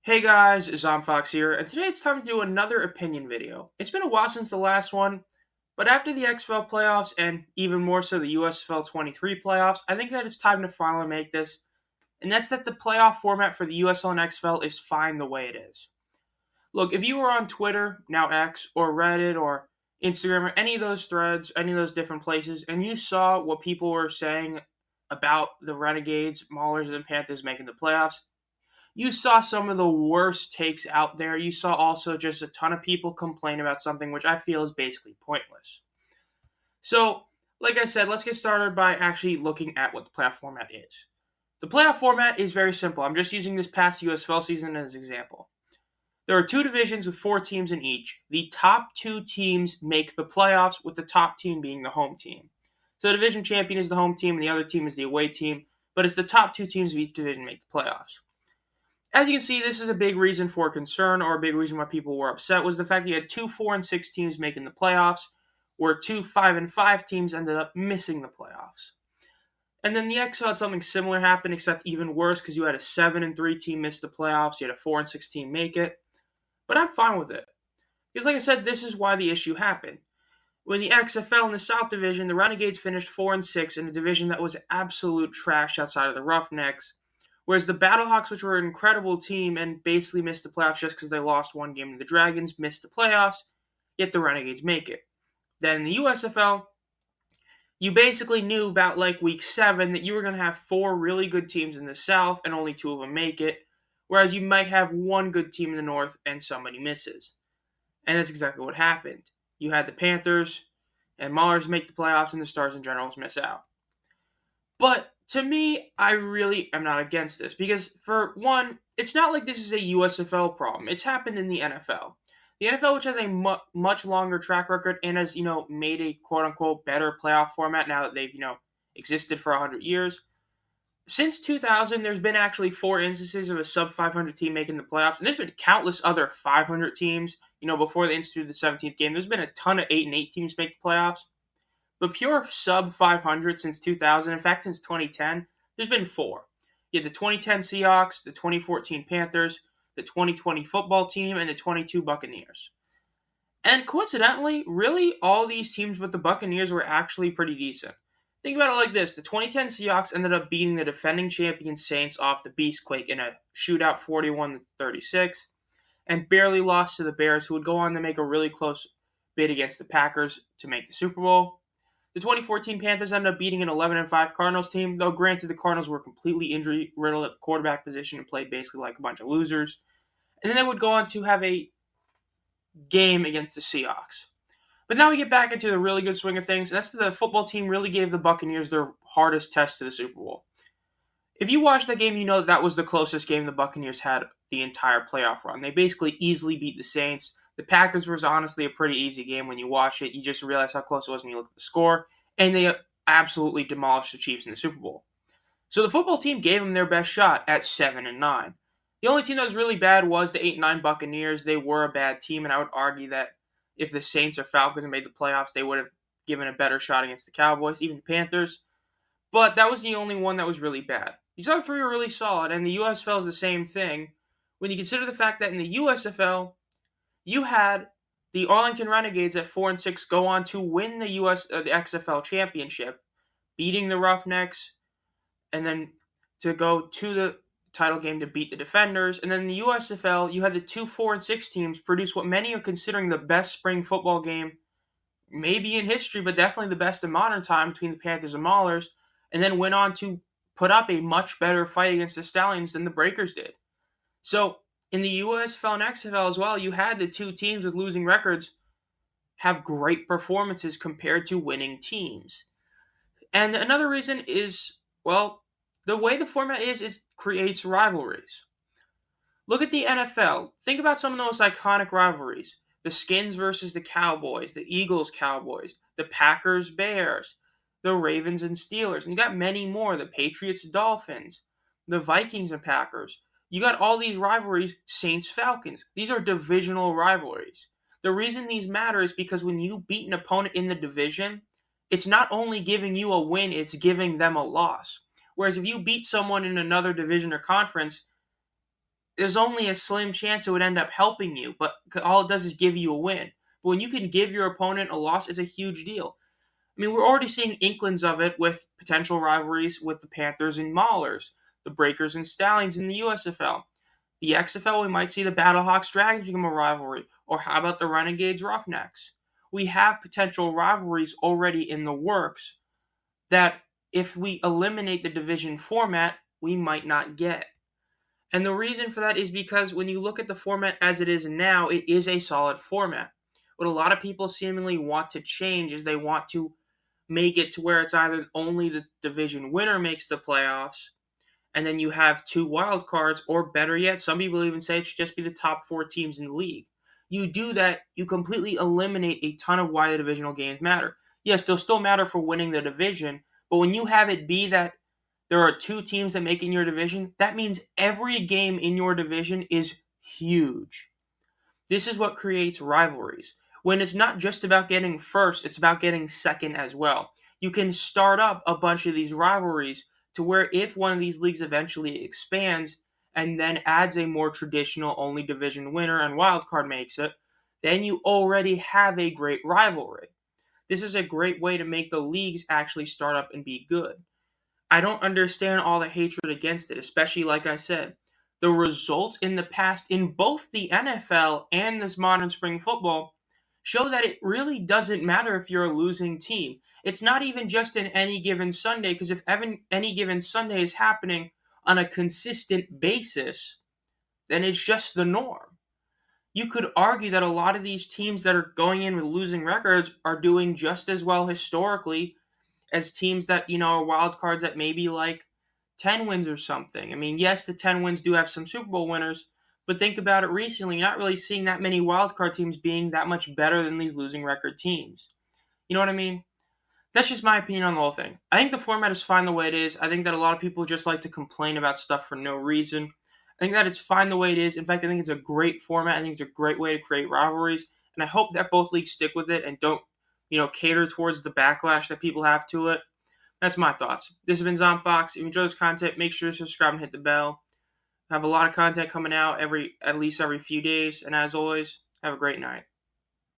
Hey guys, Fox here, and today it's time to do another opinion video. It's been a while since the last one, but after the XFL playoffs, and even more so the USFL 23 playoffs, I think that it's time to finally make this, and that's that the playoff format for the USFL and XFL is fine the way it is. Look, if you were on Twitter, now X, or Reddit, or Instagram, or any of those threads, any of those different places, and you saw what people were saying about the Renegades, Maulers, and Panthers making the playoffs, you saw some of the worst takes out there. You saw also just a ton of people complain about something which I feel is basically pointless. So, like I said, let's get started by actually looking at what the playoff format is. The playoff format is very simple. I'm just using this past USFL season as an example. There are two divisions with 4 teams in each. The top 2 teams make the playoffs, with the top team being the home team. So the division champion is the home team and the other team is the away team, but it's the top 2 teams of each division make the playoffs. As you can see, this is a big reason for concern, or a big reason why people were upset, was the fact that you had 2 4-6 teams making the playoffs, where 2 5-5 teams ended up missing the playoffs. And then the XFL had something similar happen, except even worse, because you had a 7-3 team miss the playoffs, you had a 4-6 team make it. But I'm fine with it. Because like I said, this is why the issue happened. When the XFL in the South Division, the Renegades finished 4-6 in a division that was absolute trash outside of the Roughnecks. Whereas the Battlehawks, which were an incredible team and basically missed the playoffs just because they lost one game to the Dragons, missed the playoffs, yet the Renegades make it. Then in the USFL, you basically knew about like week 7 that you were going to have 4 really good teams in the South and only 2 of them make it, whereas you might have 1 good team in the North and somebody misses. And that's exactly what happened. You had the Panthers and Maulers make the playoffs and the Stars and Generals miss out. But to me, I really am not against this because, for one, it's not like this is a USFL problem. It's happened in the NFL. The NFL, which has a much longer track record and has, made a quote-unquote better playoff format now that they've, existed for 100 years. Since 2000, there's been actually 4 instances of a sub-500 team making the playoffs, and there's been countless other 500 teams, before they instituted the 17th game. There's been a ton of 8-8 teams make the playoffs. But pure sub 500 since 2000, in fact, since 2010, there's been 4. You had the 2010 Seahawks, the 2014 Panthers, the 2020 football team, and the 22 Buccaneers. And coincidentally, really, all these teams but the Buccaneers were actually pretty decent. Think about it like this. The 2010 Seahawks ended up beating the defending champion Saints off the Beastquake in a shootout 41-36, and barely lost to the Bears, who would go on to make a really close bid against the Packers to make the Super Bowl. The 2014 Panthers ended up beating an 11-5 Cardinals team, though granted the Cardinals were completely injury-riddled at the quarterback position and played basically like a bunch of losers. And then they would go on to have a game against the Seahawks. But now we get back into the really good swing of things. That's the football team really gave the Buccaneers their hardest test to the Super Bowl. If you watch that game, you know that was the closest game the Buccaneers had the entire playoff run. They basically easily beat the Saints. The Packers was honestly a pretty easy game when you watch it. You just realize how close it was when you look at the score. And they absolutely demolished the Chiefs in the Super Bowl. So the football team gave them their best shot at 7-9. The only team that was really bad was the 8-9 Buccaneers. They were a bad team, and I would argue that if the Saints or Falcons had made the playoffs, they would have given a better shot against the Cowboys, even the Panthers. But that was the only one that was really bad. These other 3 were really solid, and the USFL is the same thing. When you consider the fact that in the USFL, you had the Arlington Renegades at 4-6 go on to win the XFL championship, beating the Roughnecks, and then to go to the title game to beat the Defenders. And then in the USFL, you had the 2 4-6 teams produce what many are considering the best spring football game, maybe in history, but definitely the best in modern time, between the Panthers and Maulers, and then went on to put up a much better fight against the Stallions than the Breakers did. So in the USFL and XFL as well, you had the 2 teams with losing records have great performances compared to winning teams. And another reason is, well, the way the format is, it creates rivalries. Look at the NFL. Think about some of the most iconic rivalries. The Skins versus the Cowboys, the Eagles Cowboys, the Packers Bears, the Ravens and Steelers. And you got many more. The Patriots Dolphins, the Vikings and Packers. You got all these rivalries, Saints Falcons. These are divisional rivalries. The reason these matter is because when you beat an opponent in the division, it's not only giving you a win, it's giving them a loss. Whereas if you beat someone in another division or conference, there's only a slim chance it would end up helping you, but all it does is give you a win. But when you can give your opponent a loss, it's a huge deal. I mean, we're already seeing inklings of it with potential rivalries with the Panthers and Maulers, the Breakers and Stallions in the USFL. The XFL, we might see the Battlehawks Dragons become a rivalry, or how about the Renegades Roughnecks? We have potential rivalries already in the works that if we eliminate the division format, we might not get. And the reason for that is because when you look at the format as it is now, it is a solid format. What a lot of people seemingly want to change is they want to make it to where it's either only the division winner makes the playoffs, and then you have two wild cards, or better yet, some people even say it should just be the top four teams in the league. You do that, you completely eliminate a ton of why the divisional games matter. Yes, they'll still matter for winning the division, but when you have it be that there are two teams that make in your division, that means every game in your division is huge. This is what creates rivalries. When it's not just about getting first, it's about getting second as well. You can start up a bunch of these rivalries to where if one of these leagues eventually expands and then adds a more traditional only division winner and wildcard makes it, then you already have a great rivalry. This is a great way to make the leagues actually start up and be good. I don't understand all the hatred against it, especially like I said. The results in the past in both the NFL and this modern spring football show that it really doesn't matter if you're a losing team. It's not even just in any given Sunday, because if any given Sunday is happening on a consistent basis, then it's just the norm. You could argue that a lot of these teams that are going in with losing records are doing just as well historically as teams that, are wild cards that maybe like 10 wins or something. I mean, yes, the 10 wins do have some Super Bowl winners, but think about it recently. You're not really seeing that many wild card teams being that much better than these losing record teams. You know what I mean? That's just my opinion on the whole thing. I think the format is fine the way it is. I think that a lot of people just like to complain about stuff for no reason. I think that it's fine the way it is. In fact, I think it's a great format. I think it's a great way to create rivalries. And I hope that both leagues stick with it and don't, cater towards the backlash that people have to it. That's my thoughts. This has been Zom Fox. If you enjoy this content, make sure to subscribe and hit the bell. I have a lot of content coming out at least every few days. And as always, have a great night.